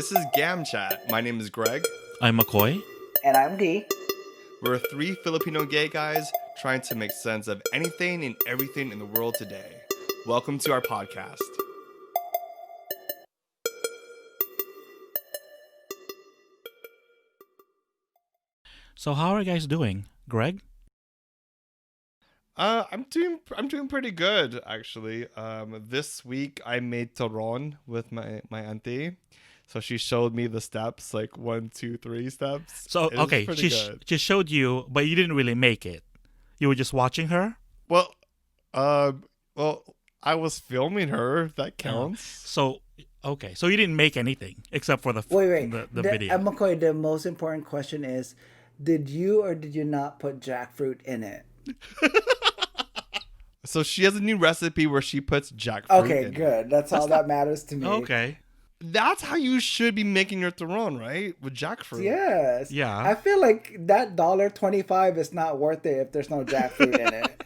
This is Gam Chat. My name is Greg. I'm McCoy. And I'm D. We're three Filipino gay guys trying to make sense of anything and everything in the world today. Welcome to our podcast. So how are you guys doing? Greg? I'm doing pretty good actually. This week I made turon with my auntie. So she showed me the steps, like 1, 2, 3 steps. So, It was okay, pretty she good. she showed you, but you didn't really make it. You were just watching her? Well, I was filming her. If that counts. So, okay, so you didn't make anything except for the Wait. the video. McCoy, the most important question is, did you or did you not put jackfruit in it? So she has a new recipe where she puts jackfruit Okay, in it. good. That's all that matters to me. Okay. That's how you should be making your turon, right? With jackfruit. Yes. Yeah. I feel like that $1.25 is not worth it if there's no jackfruit in it.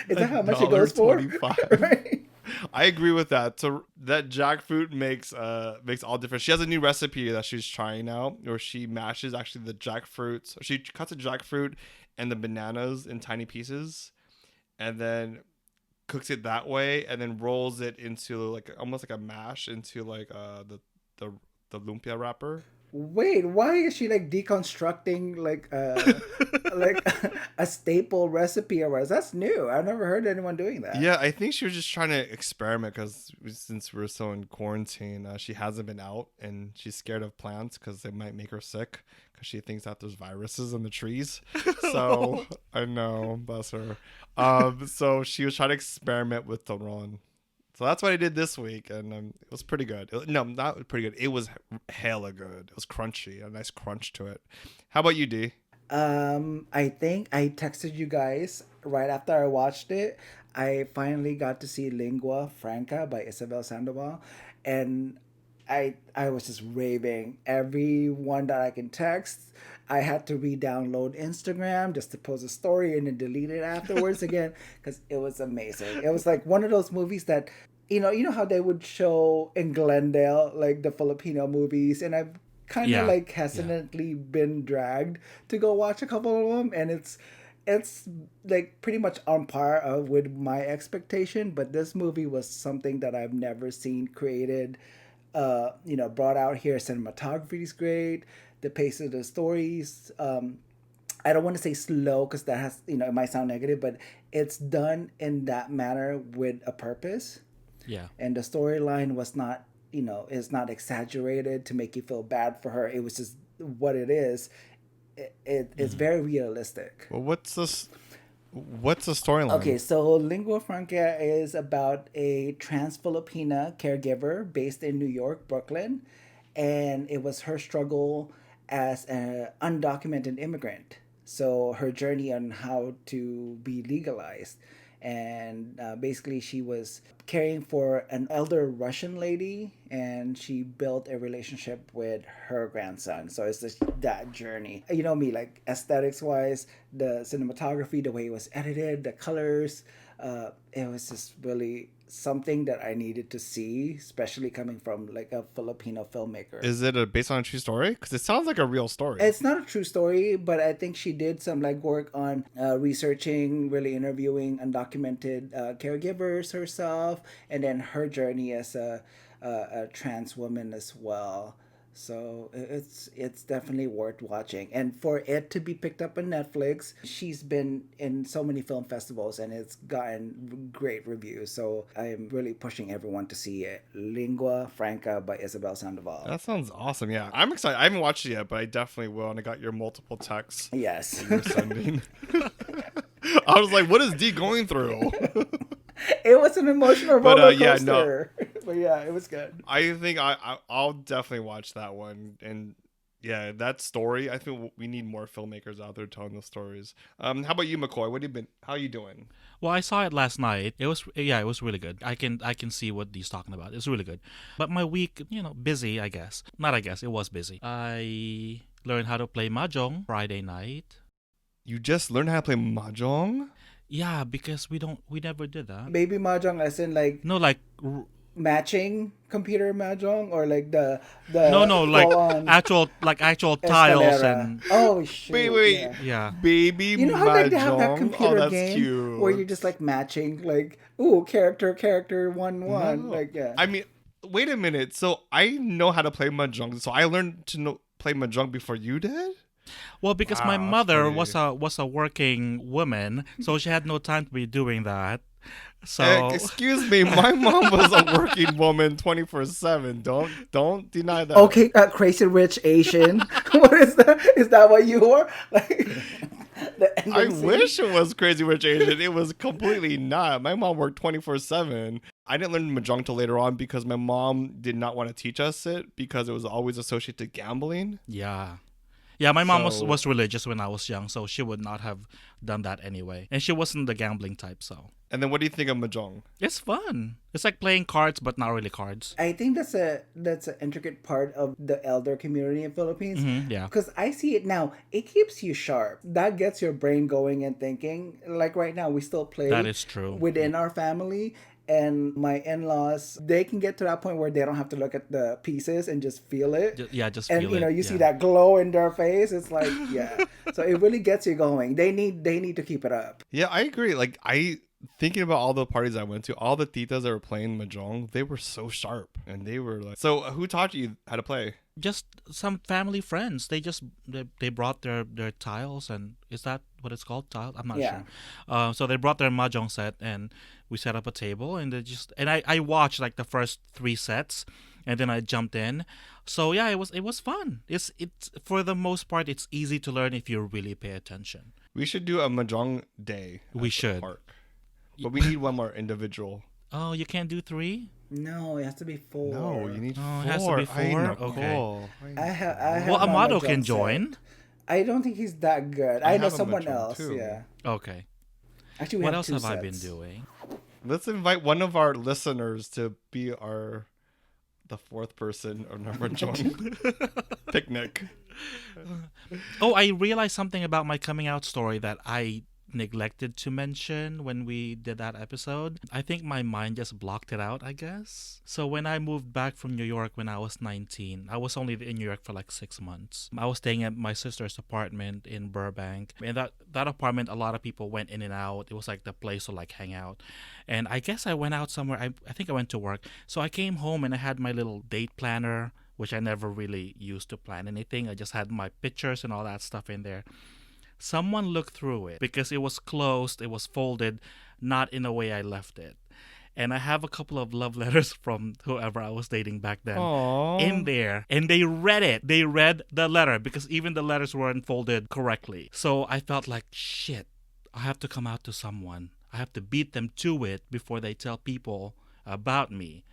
Is that how much it goes for? $1.25. Right? I agree with that. So that jackfruit makes all different. She has a new recipe that she's trying out, where she mashes actually the jackfruit. So she cuts the jackfruit and the bananas in tiny pieces, and then cooks it that way, and then rolls it into like almost like a mash into like the lumpia wrapper. Wait, why is she like deconstructing like like a staple recipe or what? That's new. I've never heard anyone doing that. Yeah, I think she was just trying to experiment because since we're so in quarantine, she hasn't been out and she's scared of plants because they might make her sick because she thinks that there's viruses in the trees. So I know, bless her. So she was trying to experiment with turon. So that's what I did this week, and it was pretty good. No, not pretty good. It was hella good. It was crunchy, a nice crunch to it. How about you, D? I think I texted you guys right after I watched it. I finally got to see Lingua Franca by Isabel Sandoval, and I was just raving. Everyone that I can text, I had to re-download Instagram just to post a story and then delete it afterwards again because it was amazing. It was like one of those movies that, you know how they would show in Glendale, like the Filipino movies, and I've kind of like hesitantly been dragged to go watch a couple of them, and it's like pretty much on par with my expectation. But this movie was something that I've never seen created. Brought out here. Cinematography is great. The pace of the stories, I don't want to say slow because that has, it might sound negative, but it's done in that manner with a purpose. Yeah. And the storyline was not, is not exaggerated to make you feel bad for her. It was just what it is. It's very realistic. Well, what's the storyline? Okay, so Lingua Franca is about a trans Filipina caregiver based in New York, Brooklyn, and it was her struggle as an undocumented immigrant. So her journey on how to be legalized. And basically she was caring for an elder Russian lady, and she built a relationship with her grandson. So it's just that journey. You know me, like aesthetics wise, the cinematography, the way it was edited, the colors, it was just really something that I needed to see, especially coming from like a Filipino filmmaker. Is it based on a true story? Because it sounds like a real story. It's not a true story, but I think she did some like work on researching, really interviewing undocumented caregivers herself, and then her journey as a trans woman as well. So it's definitely worth watching, and for it to be picked up on Netflix, she's been in so many film festivals and it's gotten great reviews. So I am really pushing everyone to see it. Lingua Franca by Isabel Sandoval. That sounds awesome. Yeah, I'm excited. I haven't watched it yet, but I definitely will. And I got your multiple texts. Yes. You're sending. I was like, "What is D going through?" It was an emotional But, roller yeah, coaster. But yeah, it was good. I think I'll definitely watch that one. And yeah, that story. I think we need more filmmakers out there telling those stories. How about you, McCoy? How you doing? Well, I saw it last night. It was really good. I can see what he's talking about. It's really good. But my week, busy, I guess. Not I guess, it was busy. I learned how to play mahjong Friday night. You just learned how to play mahjong? Yeah, because we never did that. Baby mahjong as in like No, like matching computer mahjong or like the No, like full on actual tiles escalera. and Oh shoot! Wait. Yeah. yeah. Baby You know how like they have that mahjong? computer Oh, that's game cute. where you're just like matching like character 1-1 No. like yeah. I mean, wait a minute. So I know how to play mahjong. So I learned to play mahjong before you did? Well, because my Wow, that's mother funny. was a working woman, so she had no time to be doing that. So Excuse me, my mom was a working woman 24/7. Don't deny that. Okay, crazy rich Asian. What is that? Is that what you were? Like the I ending scene? wish it was Crazy Rich Asian. It was completely not. My mom worked 24/7. I didn't learn mahjong till later on because my mom did not want to teach us it because it was always associated to gambling. yeah. Yeah, my mom So- was religious when I was young, so she would not have done that anyway. And she wasn't the gambling type, so And then what do you think of mahjong? it's fun. It's like playing cards, but not really cards. I think that's an intricate part of the elder community in Philippines. Yeah. Because I see it now. It keeps you sharp. That gets your brain going and thinking. Like right now, we still play That is true. within our family. And my in-laws, they can get to that point where they don't have to look at the pieces and just feel it. Just And feel you know, it. you see yeah. that glow in their face. It's like, yeah. So it really gets you going. They need to keep it up. Yeah, I agree. Like thinking about all the parties I went to, all the titas that were playing mahjong, they were so sharp, and they were like. So who taught you how to play? Just some family friends. They brought their tiles, and is that what it's called? Tile? I'm not Yeah. sure. So they brought their mahjong set, and we set up a table, and I watched like the first 3 sets, and then I jumped in. So yeah, it was fun. It's for the most part it's easy to learn if you really pay attention. We should do a mahjong day. At We the should. park. But we need one more individual. Oh, you can't do 3? No, it has to be 4. No, you need Oh, 4. it has to be Ay, 4? nako. I have Well, my Amado mahjong can set. join. I don't think he's that good. I I know have a someone mahjong else. too. Yeah. Okay. Actually, we What have else 2 have I sets. been doing? Let's invite one of our listeners to be the 4th person on our mahjong picnic. Oh, I realized something about my coming out story that I neglected to mention when we did that episode. I think my mind just blocked it out, I guess. So when I moved back from New York when I was 19, I was only in New York for like 6 months. I was staying at my sister's apartment in Burbank. And that apartment, a lot of people went in and out. It was like the place to like hang out. And I guess I went out somewhere. I think I went to work. So I came home and I had my little date planner, which I never really used to plan anything. I just had my pictures and all that stuff in there. Someone looked through it because it was closed, it was folded, not in the way I left it. And I have a couple of love letters from whoever I was dating back then Aww. in there. And they read it. They read the letter because even the letters weren't folded correctly. So I felt like, shit, I have to come out to someone. I have to beat them to it before they tell people about me.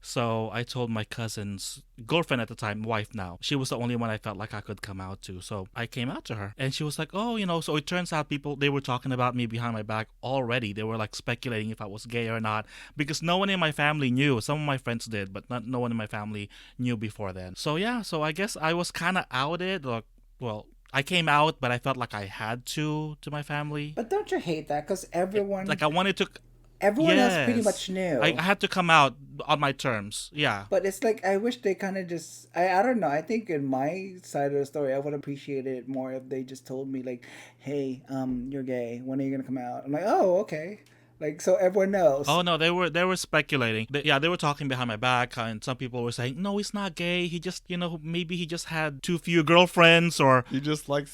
So I told my cousin's girlfriend at the time, wife now. She was the only one I felt like I could come out to. So I came out to her. And she was like, oh, so it turns out they were talking about me behind my back already. They were like speculating if I was gay or not. Because no one in my family knew. Some of my friends did, but no one in my family knew before then. So yeah, so I guess I was kind of outed. Well, I came out, but I felt like I had to my family. But don't you hate that? Because everyone, Like I wanted to... everyone else pretty Yes. much knew. I had to come out on my terms. Yeah. But it's like I wish they kind of just I don't know. I think in my side of the story, I would appreciate it more if they just told me like, "Hey, you're gay. When are you gonna come out?" I'm like, "Oh, okay." Like so everyone knows. Oh no, they were speculating. They were talking behind my back, and some people were saying, "No, he's not gay. He just, maybe he just had too few girlfriends, or." You just like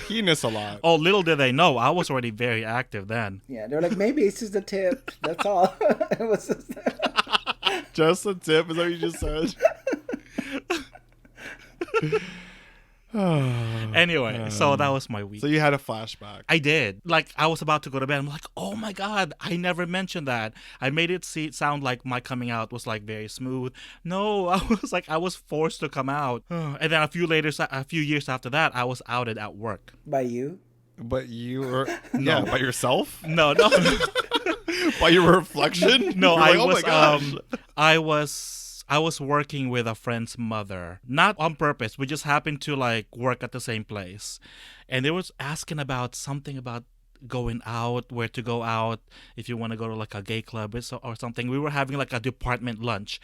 penis a lot. Oh, little did they know, I was already very active then. Yeah, they're like maybe it's just a tip. That's all. It was just. Just a tip, is that what you just said? Anyway, so that was my week. So you had a flashback. I did. Like, I was about to go to bed. I'm like, oh my God, I never mentioned that. I made it sound like my coming out was like very smooth. No, I was forced to come out. And then a few years after that, I was outed at work. By you? But you were yeah, by yourself? No. By your reflection? No, You're like, oh my gosh. I was working with a friend's mother, not on purpose. We just happened to like work at the same place, and they was asking about something about going out, where to go out, if you want to go to like a gay club or something. We were having like a department lunch,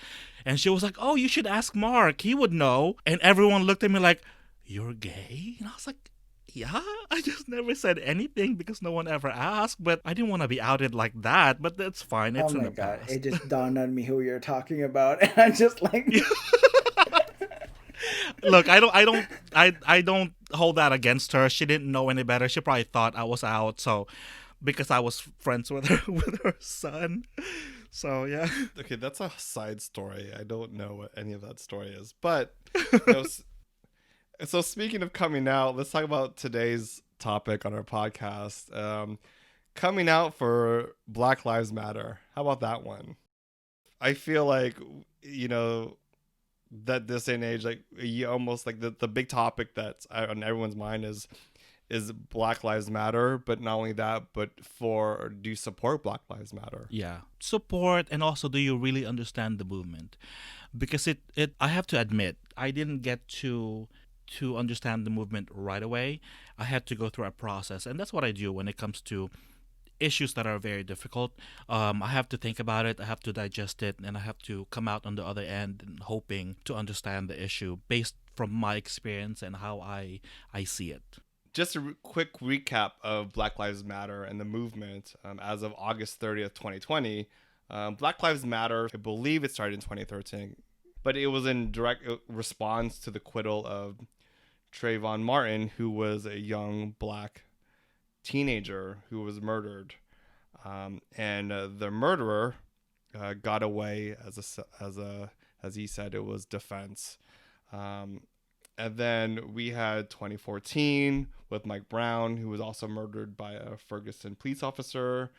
and she was like, "Oh, you should ask Mark. He would know." And everyone looked at me like, "You're gay?" And I was like, "Yeah, I just never said anything because no one ever asked, but I didn't want to be outed like that, but that's fine. Oh It's in my the god, past." it just dawned on me who you're talking about, and I'm just like, Look, I don't hold that against her. She didn't know any better. She probably thought I was out, so because I was friends with her with her son. So yeah. Okay, that's a side story. I don't know what any of that story is. But you know, so speaking of coming out, let's talk about today's topic on our podcast. Coming out for Black Lives Matter. How about that one? I feel like, you know, that this day and age, like you almost like the big topic that's on everyone's mind is Black Lives Matter. But not only that, but do you support Black Lives Matter? Yeah. Support, and also, do you really understand the movement? Because it I have to admit, I didn't get to understand the movement right away. I had to go through a process, and that's what I do when it comes to issues that are very difficult. I have to think about it, I have to digest it, and I have to come out on the other end and hoping to understand the issue based from my experience and how I see it. Just a quick recap of Black Lives Matter and the movement. As of August 30th, 2020, Black Lives Matter, I believe it started in 2013, but it was in direct response to the acquittal of Trayvon Martin, who was a young black teenager who was murdered. And the murderer got away as he said, it was defense. And then we had 2014 with Mike Brown, who was also murdered by a Ferguson police officer.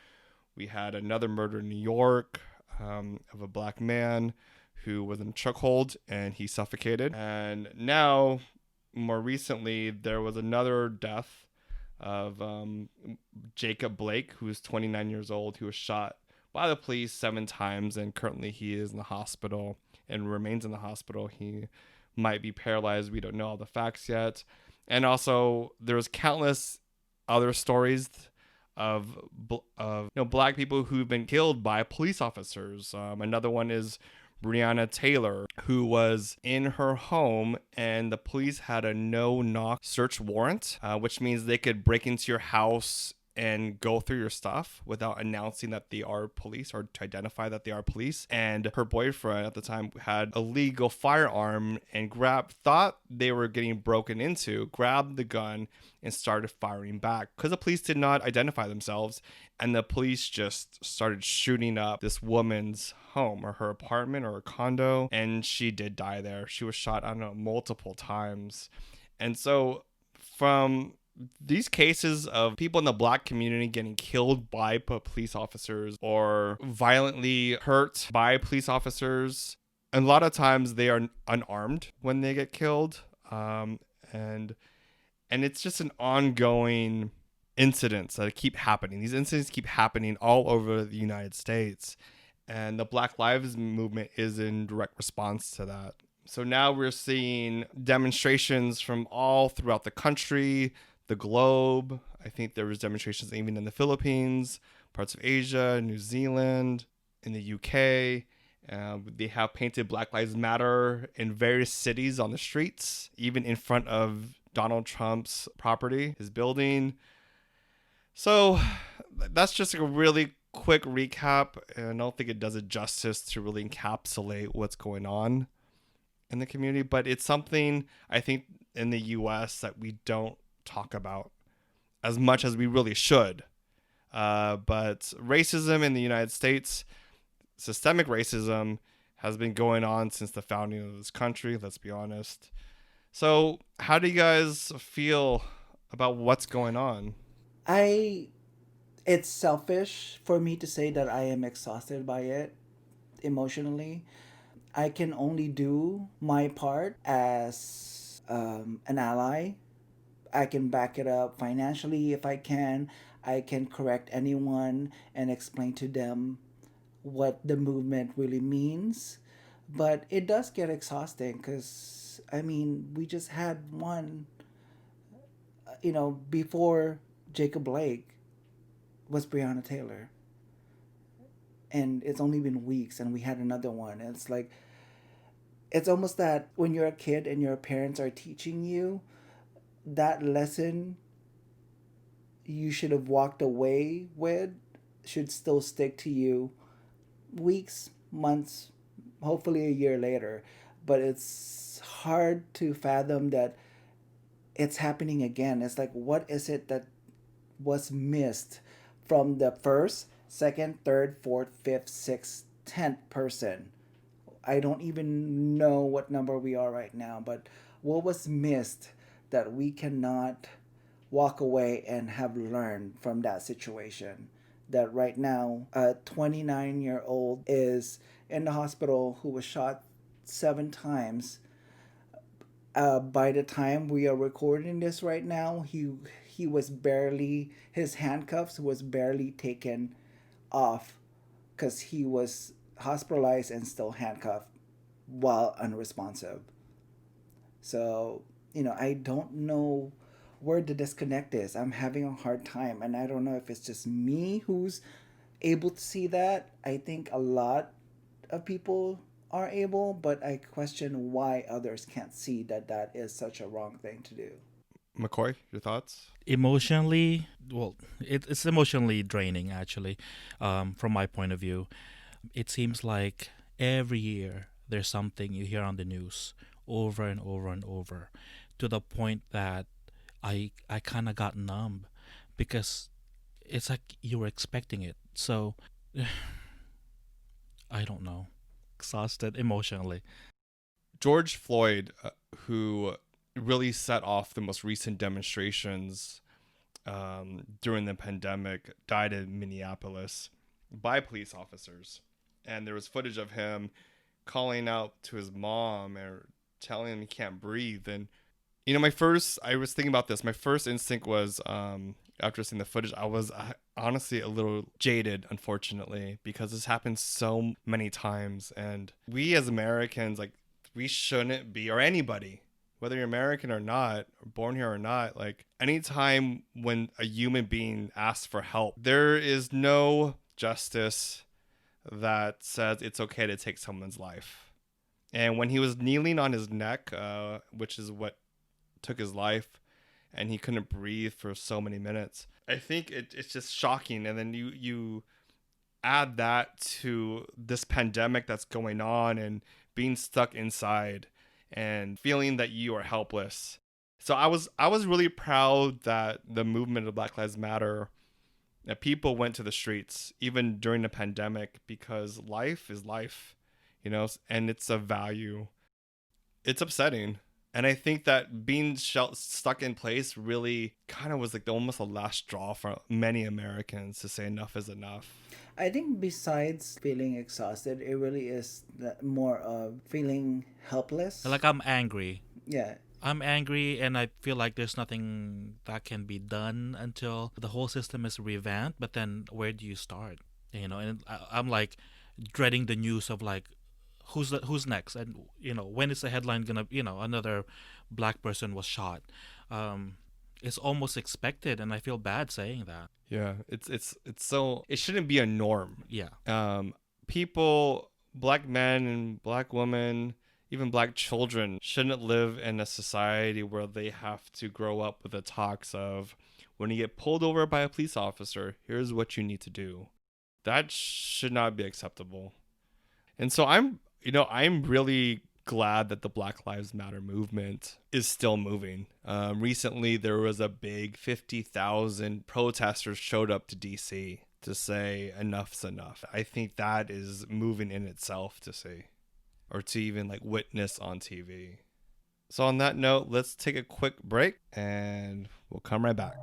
We had another murder in New York of a black man who was in a chokehold and he suffocated. And now, more recently, there was another death of Jacob Blake, who was 29 years old, who was shot by the police 7 times, and currently he is in the hospital and remains in the hospital. He might be paralyzed. We don't know all the facts yet. And also, there's countless other stories of black people who've been killed by police officers. Another one is Breonna Taylor, who was in her home and the police had a no-knock search warrant, which means they could break into your house and go through your stuff without announcing that they are police or to identify that they are police. And her boyfriend at the time had a legal firearm and thought they were getting broken into, grabbed the gun and started firing back because the police did not identify themselves. And the police just started shooting up this woman's home or her apartment or her condo. And she did die there. She was shot, I don't know, multiple times. And so from these cases of people in the black community getting killed by police officers or violently hurt by police officers, a lot of times they are unarmed when they get killed. And it's just an ongoing incidents that keep happening. These incidents keep happening all over the United States. And the Black Lives Movement is in direct response to that. So now we're seeing demonstrations from all throughout the country, the globe. I think there was demonstrations even in the Philippines, parts of Asia, New Zealand, in the UK. They have painted Black Lives Matter in various cities on the streets, even in front of Donald Trump's property, his building. So that's just a really quick recap, and I don't think it does it justice to really encapsulate what's going on in the community, but it's something I think in the US that we don't talk about as much as we really should. But racism in the United States, systemic racism, has been going on since the founding of this country, let's be honest. So how do you guys feel about what's going on? It's selfish for me to say that I am exhausted by it emotionally. I can only do my part as an ally. I can back it up financially if I can. I can correct anyone and explain to them what the movement really means. But it does get exhausting because, I mean, we just had one, before Jacob Blake. was Breonna Taylor. And it's only been weeks, and we had another one. And it's like, it's almost that when you're a kid and your parents are teaching you that lesson you should have walked away with should still stick to you weeks, months, hopefully a year later. But it's hard to fathom that it's happening again. It's like, what is it that was missed from the first, second, third, fourth, fifth, sixth, 10th person? I don't even know what number we are right now, but what was missed that we cannot walk away and have learned from that situation? That right now, a 29-year-old is in the hospital who was shot 7 times. By the time we are recording this right now, he was barely, his handcuffs was barely taken off because he was hospitalized and still handcuffed while unresponsive. So, I don't know where the disconnect is. I'm having a hard time, and I don't know if it's just me who's able to see that. I think a lot of people are able, but I question why others can't see that that is such a wrong thing to do. McCoy, your thoughts? Emotionally, well, it's emotionally draining, actually, from my point of view. It seems like every year there's something you hear on the news over and over and over, to the point that I kind of got numb, because it's like you were expecting it. So I don't know. Exhausted emotionally. George Floyd, who really set off the most recent demonstrations during the pandemic, died in Minneapolis by police officers. And there was footage of him calling out to his mom or telling him he can't breathe. And, I was thinking about this. My first instinct was, after seeing the footage, I was honestly a little jaded, unfortunately, because this happens so many times. And we as Americans, like, we shouldn't be, or anybody, whether you're American or not, or born here or not, like, anytime when a human being asks for help, there is no justice that says it's okay to take someone's life. And when he was kneeling on his neck, which is what took his life, and he couldn't breathe for so many minutes, I think it's just shocking. And then you add that to this pandemic that's going on and being stuck inside and feeling that you are helpless. So I was really proud that the movement of Black Lives Matter, that people went to the streets even during the pandemic, because life is life, and it's a value. It's upsetting. And I think that being stuck in place really kind of was like almost the last straw for many Americans to say enough is enough. I think besides feeling exhausted, it really is more of feeling helpless. Like, I'm angry. Yeah. I'm angry, and I feel like there's nothing that can be done until the whole system is revamped. But then where do you start? And I'm like dreading the news of, like, who's next, and when is the headline gonna, another black person was shot. It's almost expected, and I feel bad saying that. Yeah, it's so, it shouldn't be a norm. Yeah. People, black men and black women, even black children, shouldn't live in a society where they have to grow up with the talks of, when you get pulled over by a police officer, here's what you need to do. That should not be acceptable. And so I'm really glad that the Black Lives Matter movement is still moving. Recently, there was a big 50,000 protesters showed up to DC to say enough's enough. I think that is moving in itself to see, or to even like witness on TV. So on that note, let's take a quick break and we'll come right back.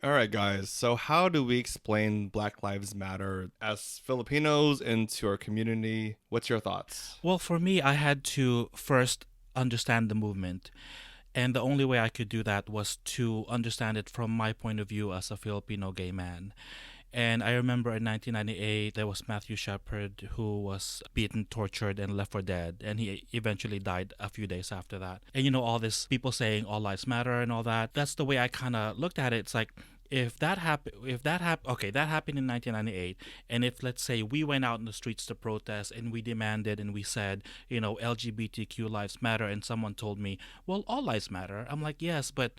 All right, guys. So how do we explain Black Lives Matter as Filipinos into our community? What's your thoughts? Well, for me, I had to first understand the movement. And the only way I could do that was to understand it from my point of view as a Filipino gay man. And I remember in 1998, there was Matthew Shepard who was beaten, tortured, and left for dead. And he eventually died a few days after that. And all this people saying all lives matter and all that. That's the way I kind of looked at it. It's like, okay, that happened in 1998. And if, let's say, we went out in the streets to protest and we demanded and we said, LGBTQ lives matter, and someone told me, well, all lives matter. I'm like, yes, but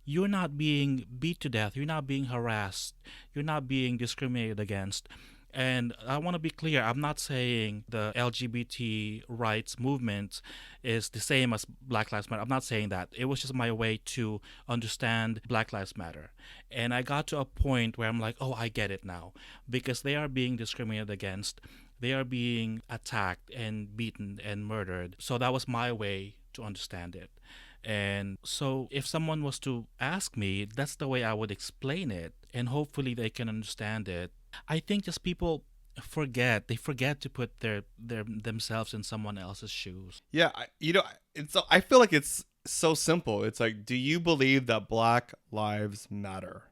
you're not being beat to death. You're not being harassed. You're not being discriminated against. And I want to be clear, I'm not saying the LGBT rights movement is the same as Black Lives Matter. I'm not saying that. It was just my way to understand Black Lives Matter. And I got to a point where I'm like, oh, I get it now. Because they are being discriminated against. They are being attacked and beaten and murdered. So that was my way to understand it. And so if someone was to ask me, that's the way I would explain it. And hopefully they can understand it. I think just people they forget to put their themselves in someone else's shoes. Yeah, I feel like it's so simple. It's like, do you believe that Black Lives Matter?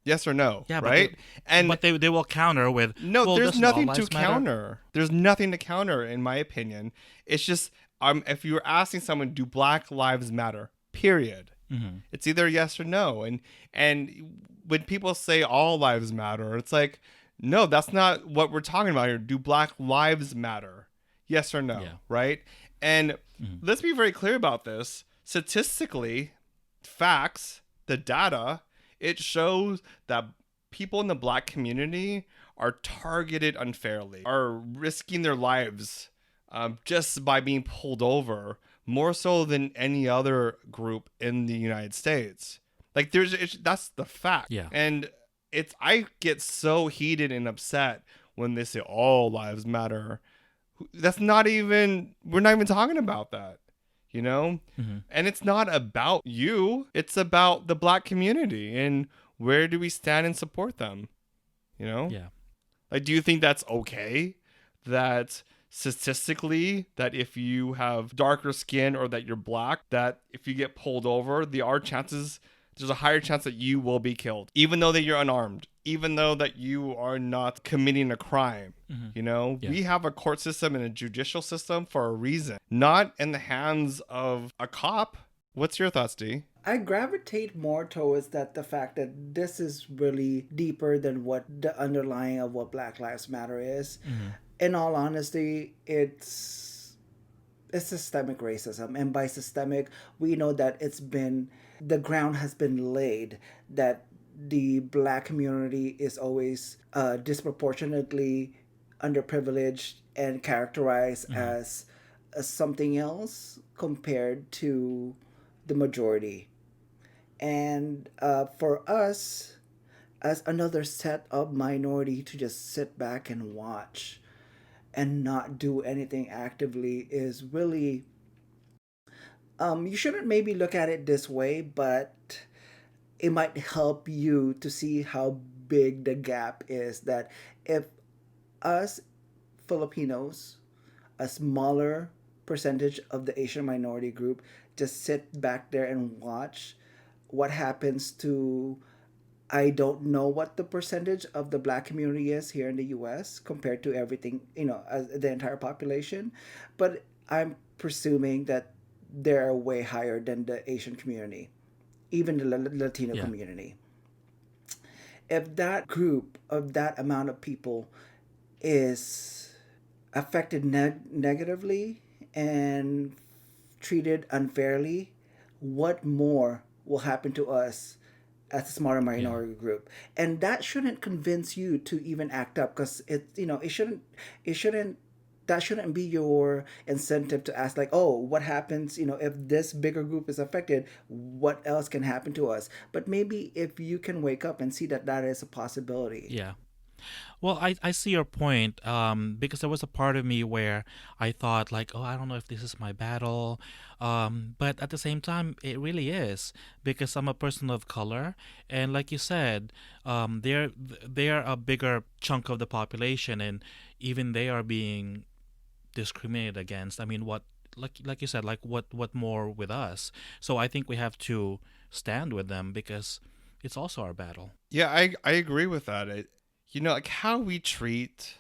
Yes or no? Yeah, right? But they will counter with, no. well, There's nothing to matter? counter. There's nothing to counter, in my opinion. It's just if you were asking someone, do Black Lives Matter? Period. Mm-hmm. It's either yes or no. And when people say all lives matter, it's like, no, that's not what we're talking about here. Do Black lives matter? Yes or no? Yeah. Right? And let's be very clear about this. Statistically, facts, the data, it shows that people in the Black community are targeted unfairly, are risking their lives just by being pulled over, more so than any other group in the United States. Like that's the fact. Yeah. And I get so heated and upset when they say all lives matter. We're not even talking about that, Mm-hmm. And it's not about you. It's about the Black community and where do we stand and support them, Yeah. Like, do you think that's okay that statistically, that if you have darker skin or that you're Black, that if you get pulled over, there's a higher chance that you will be killed, even though that you're unarmed, even though that you are not committing a crime? Yeah. We have a court system and a judicial system for a reason, not in the hands of a cop. What's your thoughts, D? I gravitate more towards the fact that this is really deeper than what the underlying of what Black Lives Matter is. Mm-hmm. In all honesty, it's systemic racism, and by systemic, we know that the ground has been laid that the Black community is always disproportionately underprivileged and characterized as something else compared to the majority. And for us, as another set of minority, to just sit back and watch and not do anything actively is really, you shouldn't maybe look at it this way, but it might help you to see how big the gap is. That if us Filipinos, a smaller percentage of the Asian minority group, just sit back there and watch what happens to, I don't know what the percentage of the Black community is here in the US compared to everything, as the entire population, but I'm presuming that they're way higher than the Asian community, even the Latino community. If that group of that amount of people is affected negatively and treated unfairly, what more will happen to us as a smaller minority group? And that shouldn't convince you to even act up, because it shouldn't that shouldn't be your incentive to ask, like, oh, what happens, if this bigger group is affected, what else can happen to us? But maybe if you can wake up and see that that is a possibility. Yeah. Well, I see your point, because there was a part of me where I thought, like, oh, I don't know if this is my battle. But at the same time, it really is, because I'm a person of color. And like you said, they're a bigger chunk of the population, and even they are being discriminated against. I mean, like you said, like what more with us? So I think we have to stand with them, because it's also our battle. Yeah, I agree with that. like how we treat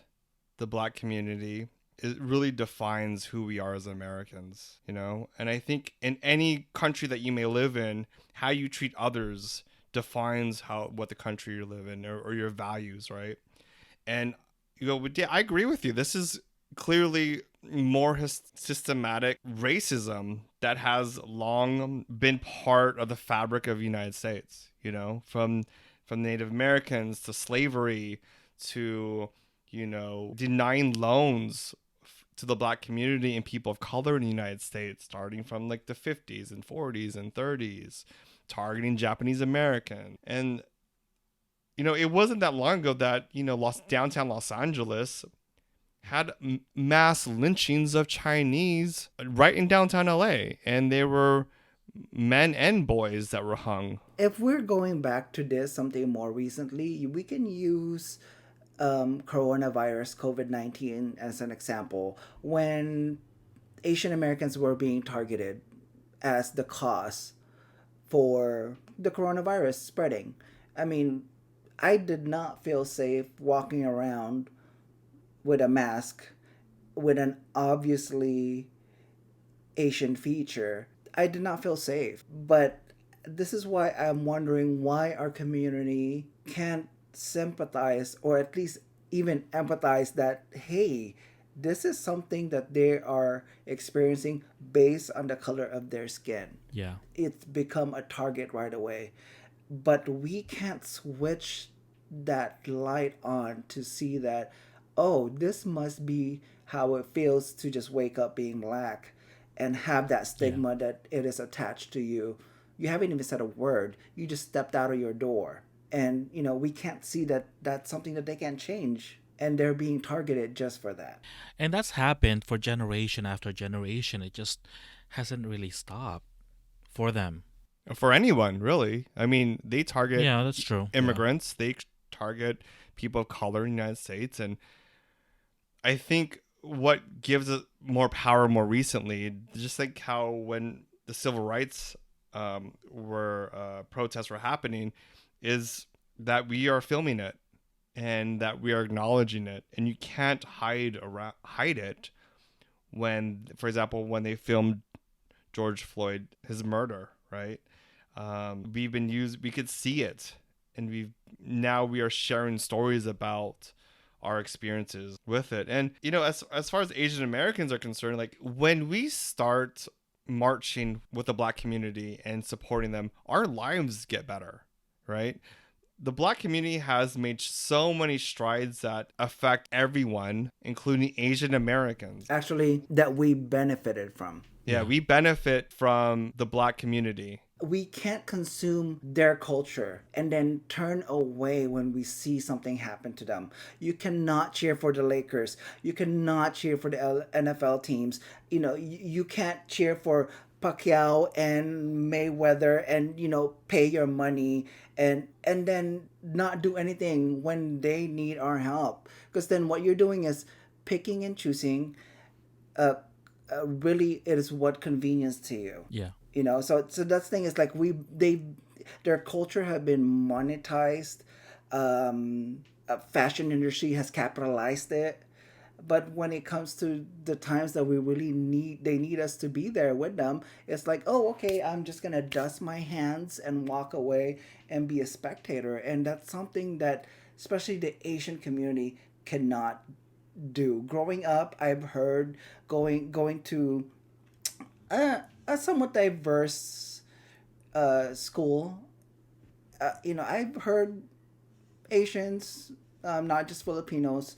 the Black community, it really defines who we are as Americans, And I think in any country that you may live in, how you treat others defines what the country you live in, or your values, right? And I agree with you. This is clearly more systematic racism that has long been part of the fabric of the United States, from Native Americans to slavery to, denying loans to the Black community and people of color in the United States, starting from like the 50s and 40s and 30s, targeting Japanese American. And it wasn't that long ago that, downtown Los Angeles had mass lynchings of Chinese right in downtown LA. And there were men and boys that were hung. If we're going back to this something more recently, we can use coronavirus, COVID-19, as an example. When Asian Americans were being targeted as the cause for the coronavirus spreading. I mean, I did not feel safe walking around with a mask with an obviously Asian feature. I did not feel safe. But this is why I'm wondering why our community can't sympathize, or at least even empathize, that, hey, this is something that they are experiencing based on the color of their skin. Yeah. It's become a target right away. But we can't switch that light on to see that, oh, this must be how it feels to just wake up being Black and have that stigma that it is attached to you. You haven't even said a word. You just stepped out of your door. And, we can't see that that's something that they can't change. And they're being targeted just for that. And that's happened for generation after generation. It just hasn't really stopped for them. For anyone, really. I mean, they target that's true. immigrants. They target people of color in the United States. And I think what gives it more power more recently, just like how when the civil rights protests were happening, is that we are filming it and that we are acknowledging it, and you can't hide it. When, for example, when they filmed George Floyd, his murder, right? We could see it, and we are sharing stories about our experiences with it. And as far as Asian Americans are concerned, like when we start marching with the Black community and supporting them, our lives get better, right? The Black community has made so many strides that affect everyone, including Asian Americans. Actually, that we benefited from. Yeah, we benefit from the Black community. We can't consume their culture and then turn away when we see something happen to them. You cannot cheer for the Lakers. You cannot cheer for the NFL teams. You can't cheer for Pacquiao and Mayweather and pay your money and then not do anything when they need our help, because then what you're doing is picking and choosing. Really, it is what convenience to you. Yeah. So that's the thing is like their culture have been monetized. Fashion industry has capitalized it. But when it comes to the times that we really they need us to be there with them, it's like, oh, okay, I'm just going to dust my hands and walk away and be a spectator. And that's something that especially the Asian community cannot do. Growing up, I've heard going to a somewhat diverse school. I've heard Asians, not just Filipinos,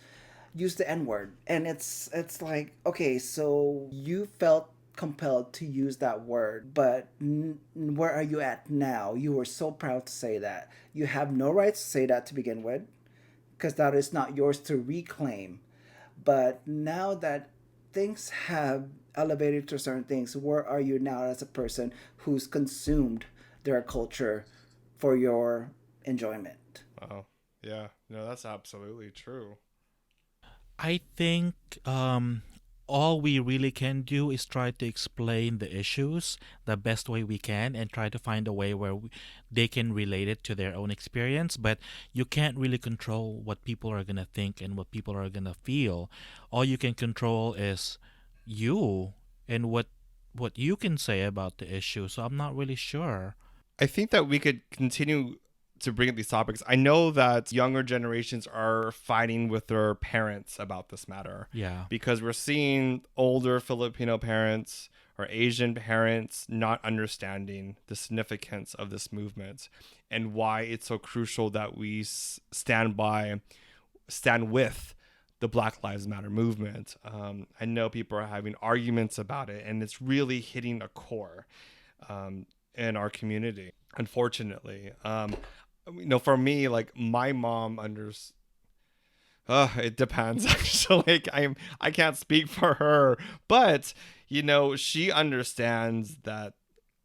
use the N-word, and it's like, okay, so you felt compelled to use that word, but where are you at now? You were so proud to say that. You have no right to say that to begin with, because that is not yours to reclaim. But now that things have elevated to certain things, where are you now as a person who's consumed their culture for your enjoyment? Wow. Yeah. No, that's absolutely true. I think all we really can do is try to explain the issues the best way we can and try to find a way where they can relate it to their own experience. But you can't really control what people are going to think and what people are going to feel. All you can control is you and what you can say about the issue. So I'm not really sure. I think that we could continue to bring up these topics. I know that younger generations are fighting with their parents about this matter. Yeah. Because we're seeing older Filipino parents or Asian parents not understanding the significance of this movement and why it's so crucial that we stand with the Black Lives Matter movement. I know people are having arguments about it, and it's really hitting a core in our community, unfortunately. For me, like, my mom it depends. Actually, like, I can't speak for her, but she understands that.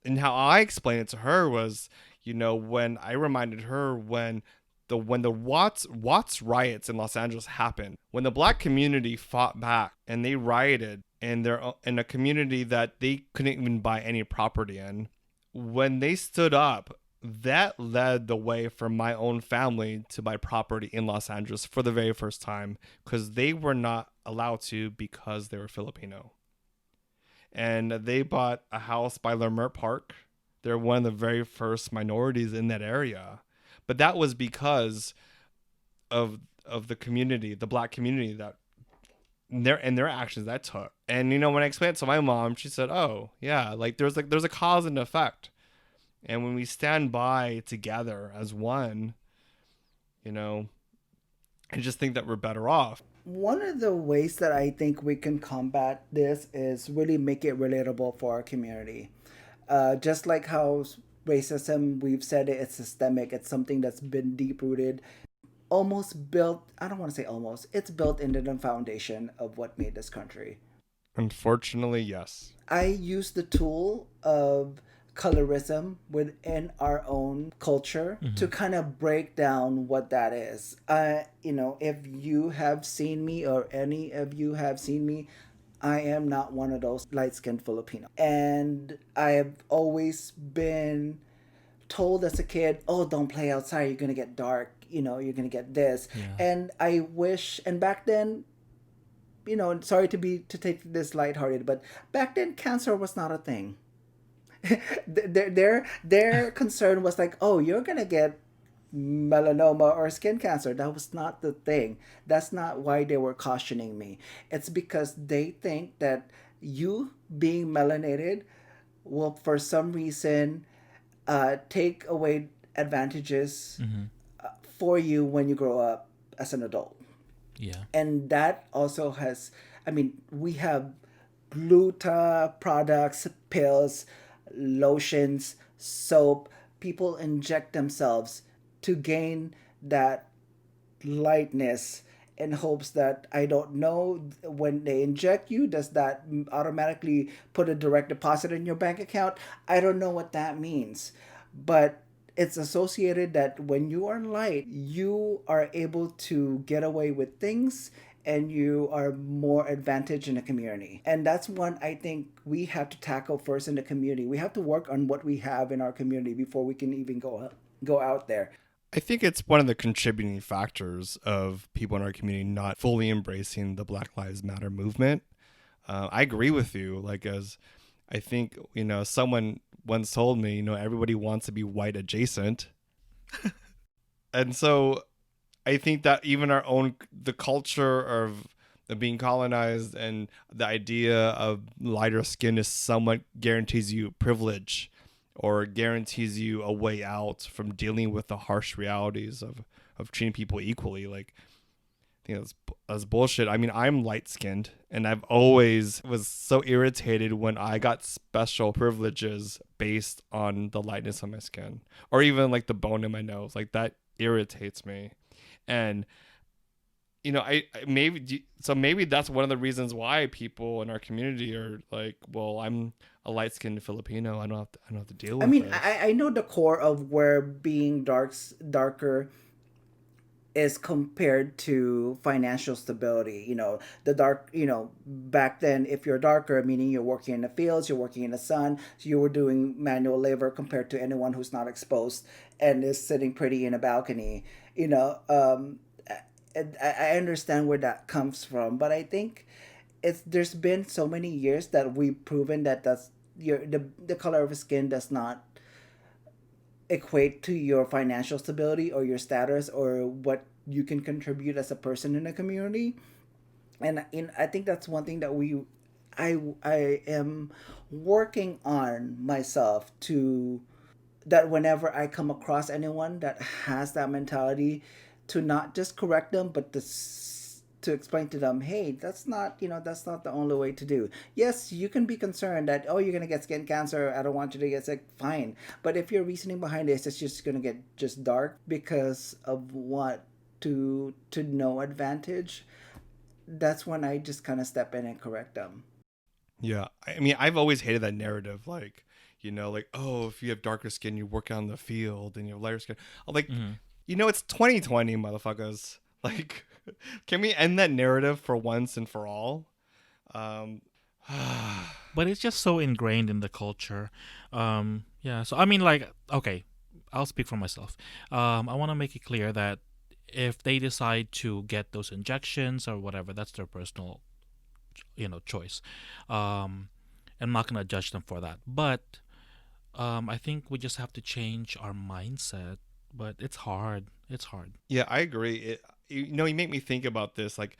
And how I explained it to her was, when I reminded her when the Watts riots in Los Angeles happened, when the Black community fought back and they rioted in a community that they couldn't even buy any property in, when they stood up, that led the way for my own family to buy property in Los Angeles for the very first time, because they were not allowed to because they were Filipino. And they bought a house by Leimert Park. They're one of the very first minorities in that area. But that was because of the community, the Black community, that their actions that took. And when I explained it to my mom, she said, "Oh, yeah, like there's a cause and effect. And when we stand by together as one, I just think that we're better off." One of the ways that I think we can combat this is really make it relatable for our community. Just like how racism, we've said it's systemic, it's something that's been deep rooted, almost built, I don't want to say almost, it's built into the foundation of what made this country. Unfortunately, yes. I use the tool of colorism within our own culture to kind of break down what that is. If you have seen me or any of you have seen me, I am not one of those light-skinned Filipino. And I have always been told as a kid, "Oh, don't play outside, you're going to get dark, you're going to get this." Yeah. And I wish, and back then, sorry to take this lighthearted, but back then cancer was not a thing. their concern was like, "Oh, you're gonna get melanoma or skin cancer." That was not the thing. That's not why they were cautioning me. It's because they think that you being melanated will, for some reason, take away advantages for you when you grow up as an adult. Yeah. And that also has, we have gluta products, pills, lotions, soap. People inject themselves to gain that lightness in hopes that, I don't know, when they inject you, does that automatically put a direct deposit in your bank account? I don't know what that means. But it's associated that when you are light, you are able to get away with things and you are more advantaged in the community. And that's one I think we have to tackle first in the community. We have to work on what we have in our community before we can even go out there. I think it's one of the contributing factors of people in our community not fully embracing the Black Lives Matter movement. I agree with you. Like, as I think, someone once told me, everybody wants to be white adjacent. And so I think that even the culture of being colonized and the idea of lighter skin is somewhat guarantees you privilege or guarantees you a way out from dealing with the harsh realities of treating people equally. Like, I think that's bullshit. I'm light skinned, and I've always was so irritated when I got special privileges based on the lightness of my skin, or even like the bone in my nose. Like, that irritates me. And maybe that's one of the reasons why people in our community are like, well, I'm a light-skinned Filipino, I don't have to deal with this. I know the core of where being darker is compared to financial stability. The dark, back then, if you're darker, meaning you're working in the fields, you're working in the sun, so you were doing manual labor compared to anyone who's not exposed and is sitting pretty in a balcony. You know, I understand where that comes from, but I think there's been so many years that we've proven that the color of skin does not equate to your financial stability or your status or what you can contribute as a person in a community. And I think that's one thing that I am working on myself to, that whenever I come across anyone that has that mentality, to not just correct them, but to explain to them, hey, that's not the only way to do. Yes, you can be concerned that, oh, you're gonna get skin cancer. I don't want you to get sick. Fine, but if your reasoning behind this is just gonna get just dark because of what to no advantage, that's when I just kind of step in and correct them. Yeah, I mean, I've always hated that narrative, like, like, oh, if you have darker skin, you work out in the field, and you have lighter skin. I'm like, it's 2020, motherfuckers. Like, can we end that narrative for once and for all? But it's just so ingrained in the culture. Yeah. So I mean, like, okay, I'll speak for myself. I want to make it clear that if they decide to get those injections or whatever, that's their personal, choice. I'm not gonna judge them for that. But I think we just have to change our mindset. But it's hard. It's hard. Yeah, I agree. You make me think about this. Like,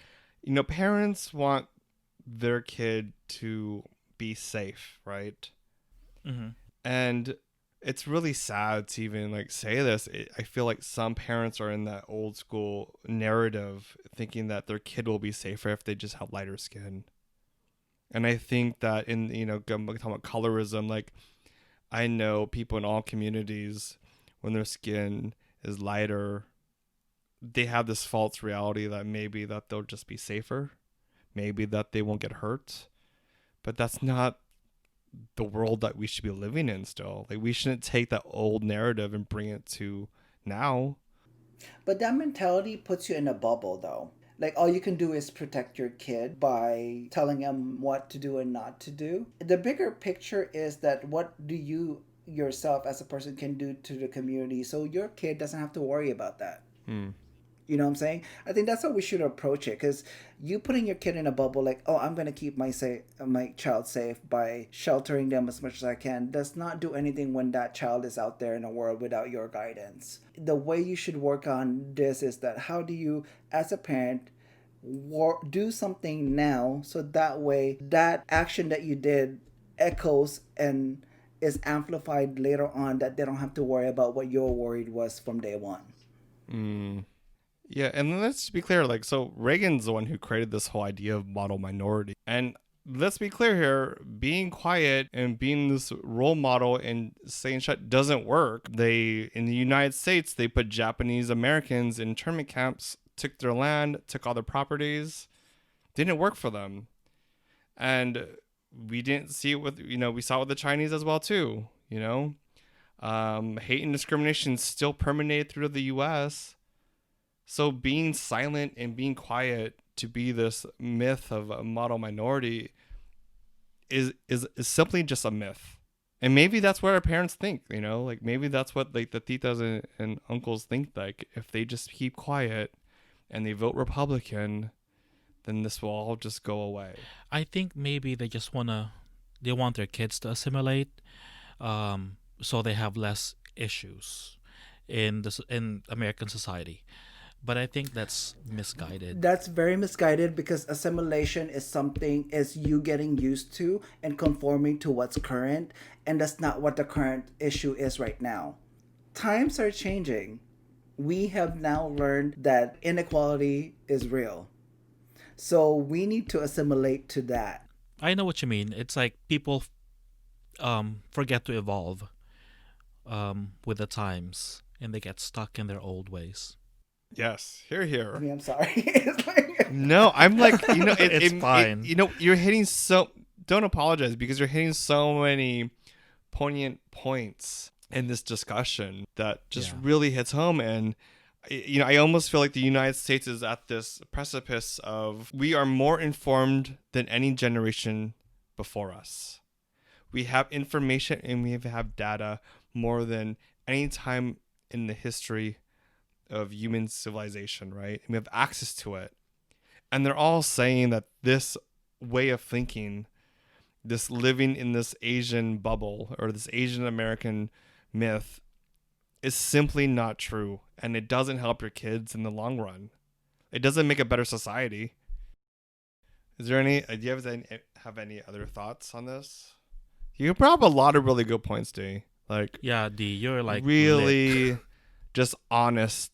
parents want their kid to be safe, right? Mm-hmm. And it's really sad to even like say this. I feel like some parents are in that old school narrative, thinking that their kid will be safer if they just have lighter skin. And I think that in talking about colorism, like, I know people in all communities, when their skin is lighter, they have this false reality that maybe that they'll just be safer, maybe that they won't get hurt. But that's not the world that we should be living in still. Like, we shouldn't take that old narrative and bring it to now. But that mentality puts you in a bubble, though. Like, all you can do is protect your kid by telling him what to do and not to do. The bigger picture is that what do you yourself as a person can do to the community so your kid doesn't have to worry about that. You know what I'm saying? I think that's how we should approach it, because you putting your kid in a bubble like, oh, I'm going to keep my child safe by sheltering them as much as I can, does not do anything when that child is out there in the world without your guidance. The way you should work on this is that how do you, as a parent, do something now so that way that action that you did echoes and is amplified later on, that they don't have to worry about what you're worried was from day one. Yeah, and let's be clear, like, so Reagan's the one who created this whole idea of model minority. And let's be clear here, being quiet and being this role model and saying shut doesn't work. In the United States, they put Japanese Americans in internment camps, took their land, took all their properties. Didn't work for them. And we didn't see it with, we saw it with the Chinese as well too, hate and discrimination still permeated through the U.S. So being silent and being quiet to be this myth of a model minority is simply just a myth. And maybe that's what our parents think, like maybe that's what like the titas and uncles think, like if they just keep quiet and they vote Republican, then this will all just go away. I think maybe they want their kids to assimilate, so they have less issues in American society. But I think that's misguided. That's very misguided, because assimilation is you getting used to and conforming to what's current, and that's not what the current issue is right now. Times are changing. We have now learned that inequality is real. So we need to assimilate to that. I know what you mean. It's like people forget to evolve with the times, and they get stuck in their old ways. Yes, here. I mean, I'm sorry. No, I'm like, it's fine. You're hitting don't apologize, because you're hitting so many poignant points in this discussion that just really hits home. And I almost feel like the United States is at this precipice of we are more informed than any generation before us. We have information and we have data more than any time in the history of human civilization, right? And we have access to it. And they're all saying that this way of thinking, this living in this Asian bubble or this Asian American myth is simply not true. And it doesn't help your kids in the long run. It doesn't make a better society. Is there any, do you have any other thoughts on this? You brought up a lot of really good points, D. Like, Yeah, D, you're like lit. really just honest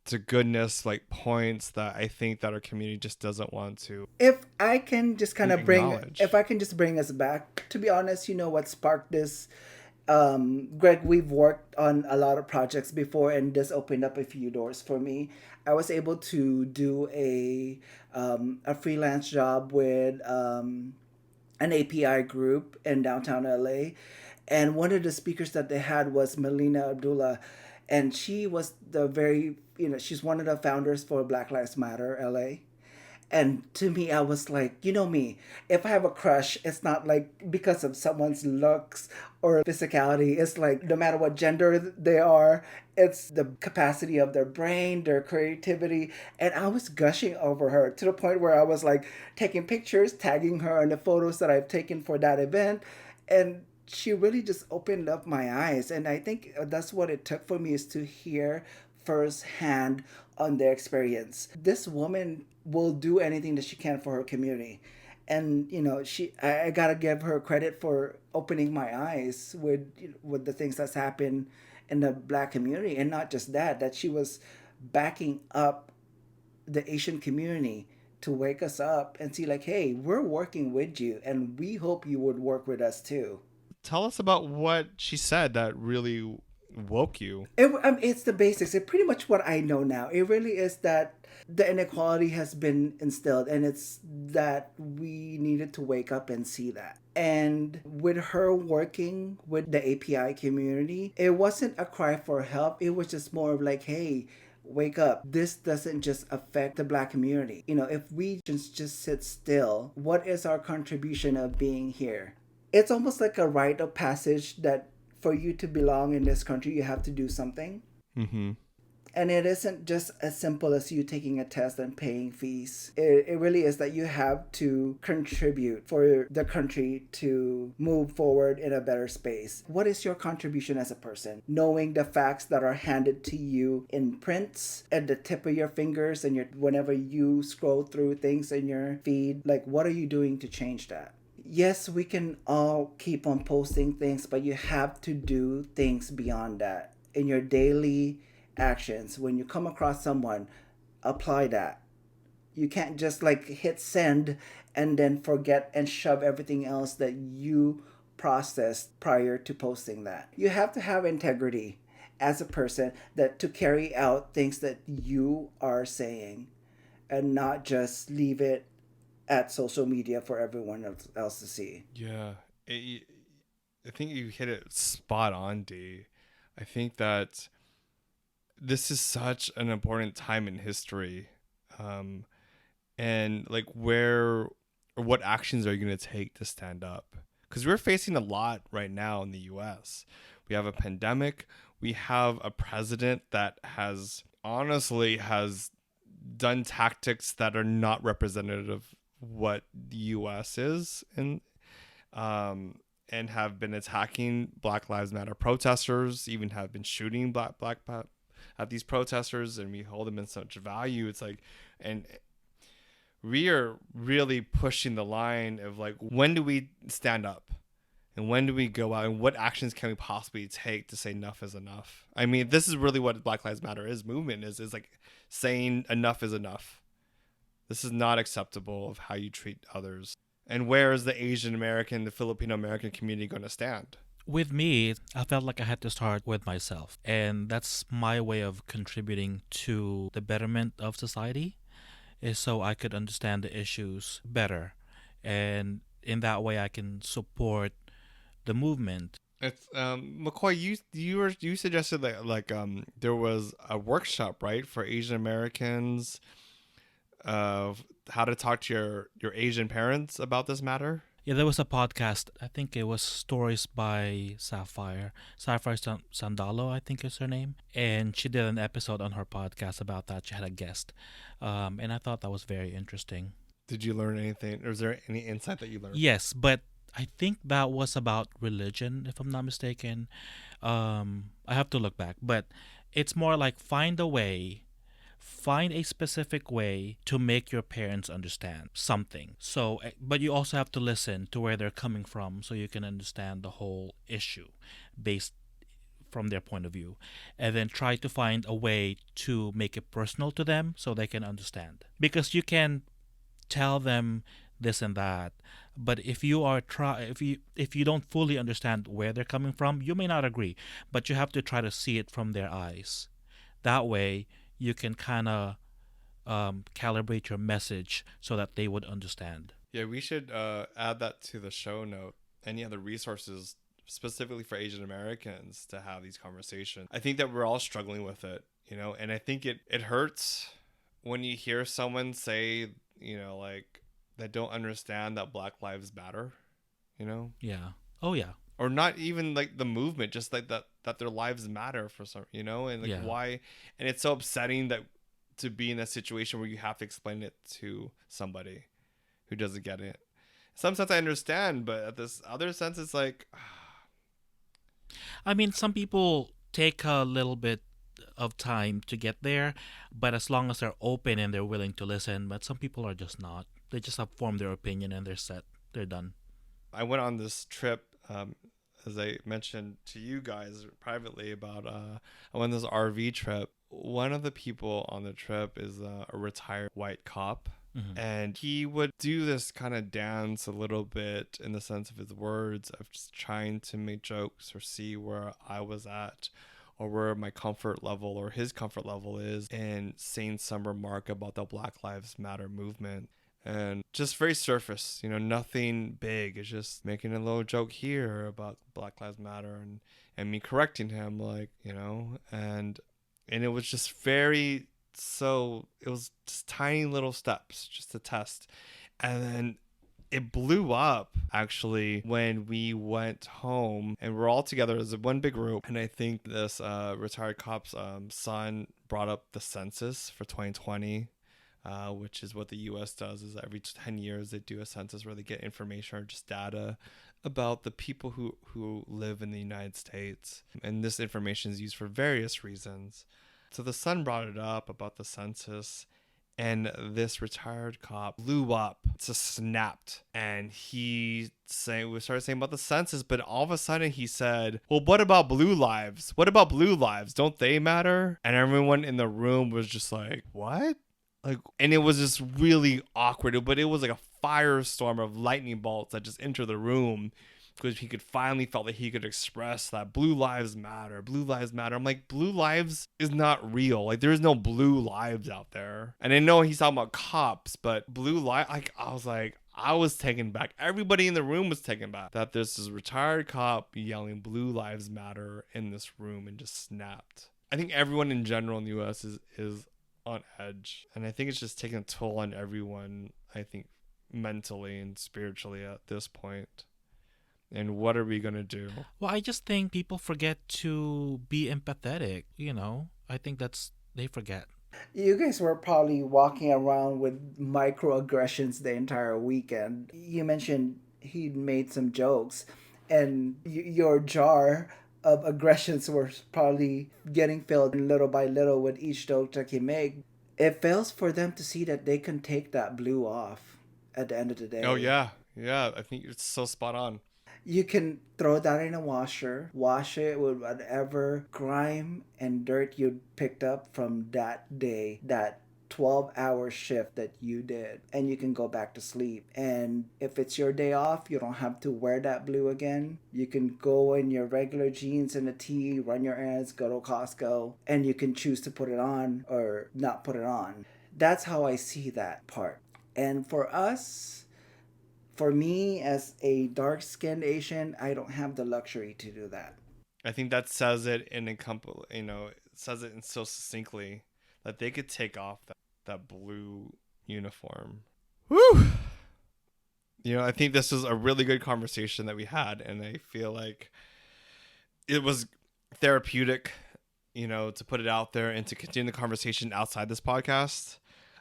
to goodness, like points that I think that our community just doesn't want to If I can just kind of acknowledge. if I can just bring us back, to be honest, you know what sparked this? Greg, we've worked on a lot of projects before, and this opened up a few doors for me. I was able to do a freelance job with an API group in downtown LA. And one of the speakers that they had was Melina Abdullah. And she was she's one of the founders for Black Lives Matter LA. And to me, I was like, you know me, if I have a crush, it's not like because of someone's looks or physicality. It's like no matter what gender they are, it's the capacity of their brain, their creativity. And I was gushing over her to the point where I was like taking pictures, tagging her in the photos that I've taken for that event. And she really just opened up my eyes. And I think that's what it took for me, is to hear firsthand on their experience. This woman will do anything that she can for her community. And I gotta give her credit for opening my eyes with the things that's happened in the Black community. And not just that she was backing up the Asian community to wake us up and see, like, hey, we're working with you and we hope you would work with us too. Tell us about what she said that really woke you. It's the basics. It's pretty much what I know now. It really is that the inequality has been instilled, and it's that we needed to wake up and see that. And with her working with the API community, it wasn't a cry for help. It was just more of like, hey, wake up. This doesn't just affect the Black community. If we just sit still, what is our contribution of being here? It's almost like a rite of passage that for you to belong in this country, you have to do something. Mm-hmm. And it isn't just as simple as you taking a test and paying fees. It really is that you have to contribute for the country to move forward in a better space. What is your contribution as a person? Knowing the facts that are handed to you in prints at the tip of your fingers and whenever you scroll through things in your feed, like, what are you doing to change that? Yes, we can all keep on posting things, but you have to do things beyond that in your daily actions. When you come across someone, apply that. You can't just like hit send and then forget and shove everything else that you processed prior to posting that. You have to have integrity as a person that to carry out things that you are saying and not just leave it at social media for everyone else to see. Yeah. I think you hit it spot on, D. I think that this is such an important time in history. And like where or what actions are you going to take to stand up? Because we're facing a lot right now in the US. We have a pandemic. We have a president that has done tactics that are not representative of what the US is and have been attacking Black Lives Matter protesters, even have been shooting black at these protesters, and we hold them in such value. It's like, and we are really pushing the line of like, when do we stand up and when do we go out and what actions can we possibly take to say enough is enough? I mean, this is really what Black Lives Matter movement is like saying enough is enough. This is not acceptable of how you treat others. And where is the Asian American, the Filipino American community going to stand? With me, I felt like I had to start with myself. And that's my way of contributing to the betterment of society, is so I could understand the issues better. And in that way, I can support the movement. It's McCoy. You suggested that there was a workshop, right, for Asian Americans of how to talk to your Asian parents about this matter. Yeah, there was a podcast. I think it was Stories by Sapphire. Sapphire Sandalo, I think is her name. And she did an episode on her podcast about that. She had a guest. And I thought that was very interesting. Did you learn anything? Or is there any insight that you learned? Yes, but I think that was about religion, if I'm not mistaken. I have to look back. But it's more like find a specific way to make your parents understand something. So, but you also have to listen to where they're coming from so you can understand the whole issue based from their point of view. And then try to find a way to make it personal to them so they can understand. Because you can tell them this and that, but if you don't fully understand where they're coming from, you may not agree, but you have to try to see it from their eyes. That way you can kind of calibrate your message so that they would understand. Yeah, we should add that to the show note. Any other resources specifically for Asian Americans to have these conversations. I think that we're all struggling with it, and I think it hurts when you hear someone say, like, that don't understand that Black Lives Matter, Yeah. Oh yeah. or not even like the movement, just like that their lives matter for some, and like Yeah. why, and it's so upsetting that to be in a situation where you have to explain it to somebody who doesn't get it. In some sense I understand, but at this other sense it's like, I mean, some people take a little bit of time to get there, but as long as they're open and they're willing to listen, but some people are just not. They just have formed their opinion and they're set. They're done. I went on this trip, as I mentioned to you guys privately about I went on this RV trip. One of the people on the trip is a retired white cop. Mm-hmm. And he would do this kind of dance a little bit in the sense of his words of just trying to make jokes or see where I was at or where my comfort level or his comfort level is in saying some remark about the Black Lives Matter movement. And just very surface, nothing big. It's just making a little joke here about Black Lives Matter and me correcting him, like, and it was just very, so it was just tiny little steps just to test. And then it blew up actually when we went home and we're all together as one big group. And I think this retired cop's son brought up the census for 2020. Which is what the U.S. does, is every 10 years they do a census where they get information or just data about the people who live in the United States. And this information is used for various reasons. So the son brought it up about the census, and this retired cop blew up, just snapped. And we started saying about the census, but all of a sudden he said, well, what about blue lives? What about blue lives? Don't they matter? And everyone in the room was just like, what? Like, and it was just really awkward, but it was like a firestorm of lightning bolts that just entered the room because he could finally felt that he could express that blue lives matter. Blue lives matter. I'm like, blue lives is not real. Like, there's no blue lives out there. And I know he's talking about cops, but blue light, like, I was taken back. Everybody in the room was taken back that there's this retired cop yelling blue lives matter in this room and just snapped. I think everyone in general in the U.S. is on edge, and I think it's just taking a toll on everyone, I think, mentally and spiritually at this point. And what are we gonna do? Well, I just think people forget to be empathetic. I think they forget. You guys were probably walking around with microaggressions the entire weekend. You mentioned he made some jokes, and your jar of aggressions were probably getting filled little by little with each joke that he made. It fails for them to see that they can take that blue off at the end of the day. Oh yeah, I think it's so spot on. You can throw that in a washer, wash it with whatever grime and dirt you picked up from that day, that 12-hour shift that you did, and you can go back to sleep. And if it's your day off, you don't have to wear that blue again. You can go in your regular jeans and a tee, run your errands, go to Costco, and you can choose to put it on or not put it on. That's how I see that part. And for for me, as a dark-skinned Asian, I don't have the luxury to do that. I think that says it in a couple, it says it in so succinctly that they could take off that blue uniform. Woo! I think this was a really good conversation that we had, and I feel like it was therapeutic, to put it out there and to continue the conversation outside this podcast.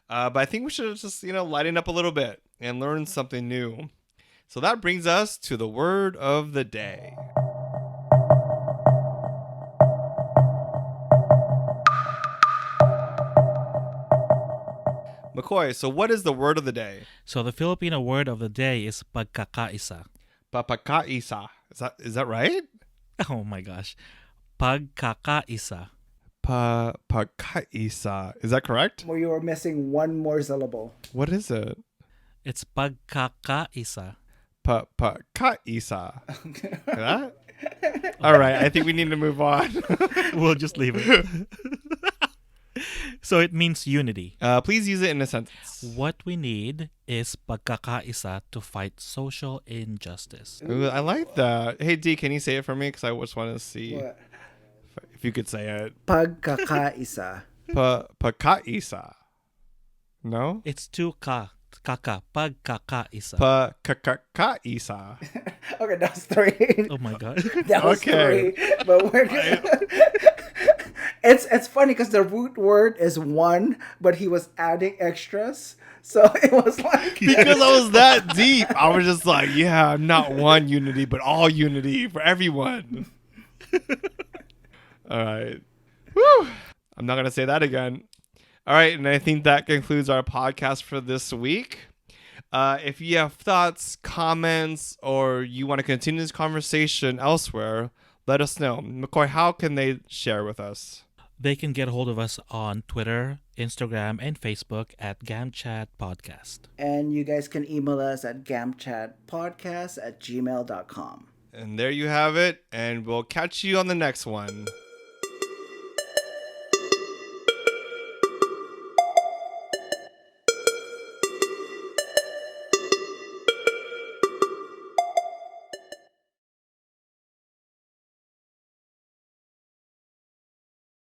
But I think we should just, lighten up a little bit and learn something new. So that brings us to the word of the day. McCoy, so what is the word of the day? So the Filipino word of the day is pagkakaisa. Papakaisa. Is that right? Oh my gosh. Pagkakaisa. Pagkaisa. Is that correct? Well, you were missing one more syllable. What is it? It's pagkakaisa. Pagkaisa. That? All right. I think we need to move on. We'll just leave it. So it means unity. Please use it in a sentence. What we need is pagkakaisa to fight social injustice. Ooh, I like that. Hey, D, can you say it for me? Because I just want to see What? if you could say it. Pagkakaisa. Pagkaisa. No? It's two ka. Kaka. Pagkakaisa. Pagkakaisa. Okay, that's three. Oh my god. That was Okay. three. But we're It's funny because the root word is one, but he was adding extras. So it was like Because I was that deep. I was just like, yeah, not one unity, but all unity for everyone. All right. Woo! I'm not going to say that again. All right. And I think that concludes our podcast for this week. If you have thoughts, comments, or you want to continue this conversation elsewhere, let us know. McCoy, how can they share with us? They can get a hold of us on Twitter, Instagram, and Facebook at GamChat Podcast. And you guys can email us at gamchatpodcast@gmail.com. And there you have it. And we'll catch you on the next one.